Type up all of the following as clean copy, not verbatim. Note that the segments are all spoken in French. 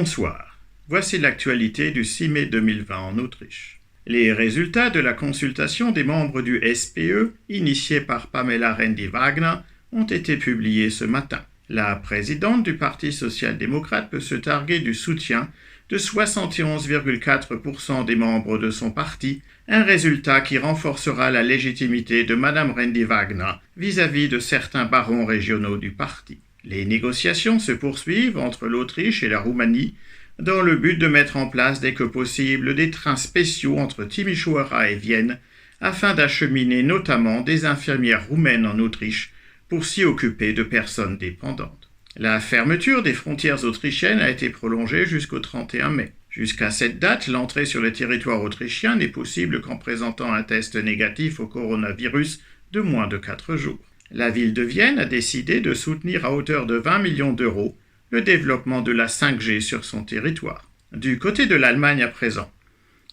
Bonsoir. Voici l'actualité du 6 mai 2020 en Autriche. Les résultats de la consultation des membres du SPE, initiée par Pamela Rendi-Wagner, ont été publiés ce matin. La présidente du Parti social-démocrate peut se targuer du soutien de 71,4% des membres de son parti, un résultat qui renforcera la légitimité de Mme Rendi-Wagner vis-à-vis de certains barons régionaux du parti. Les négociations se poursuivent entre l'Autriche et la Roumanie dans le but de mettre en place dès que possible des trains spéciaux entre Timișoara et Vienne afin d'acheminer notamment des infirmières roumaines en Autriche pour s'y occuper de personnes dépendantes. La fermeture des frontières autrichiennes a été prolongée jusqu'au 31 mai. Jusqu'à cette date, l'entrée sur le territoire autrichien n'est possible qu'en présentant un test négatif au coronavirus de moins de 4 jours. La ville de Vienne a décidé de soutenir à hauteur de 20 millions d'euros le développement de la 5G sur son territoire. Du côté de l'Allemagne à présent,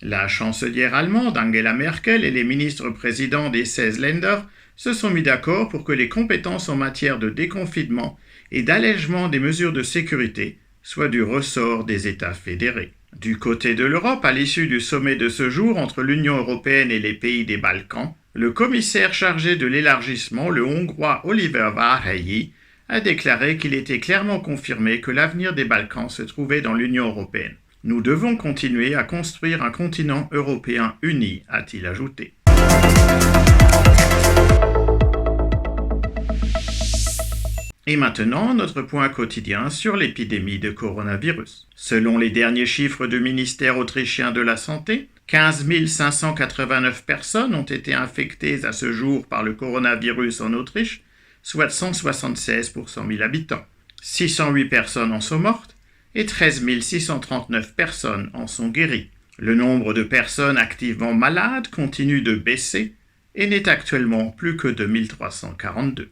la chancelière allemande Angela Merkel et les ministres-présidents des 16 Länder se sont mis d'accord pour que les compétences en matière de déconfinement et d'allègement des mesures de sécurité soient du ressort des États fédérés. Du côté de l'Europe, à l'issue du sommet de ce jour entre l'Union européenne et les pays des Balkans, le commissaire chargé de l'élargissement, le Hongrois Oliver Várhelyi, a déclaré qu'il était clairement confirmé que l'avenir des Balkans se trouvait dans l'Union européenne. Nous devons continuer à construire un continent européen uni, a-t-il ajouté. Et maintenant, notre point quotidien sur l'épidémie de coronavirus. Selon les derniers chiffres du ministère autrichien de la Santé, 15 589 personnes ont été infectées à ce jour par le coronavirus en Autriche, soit 176 pour 100 000 habitants. 608 personnes en sont mortes et 13 639 personnes en sont guéries. Le nombre de personnes activement malades continue de baisser et n'est actuellement plus que de 1342.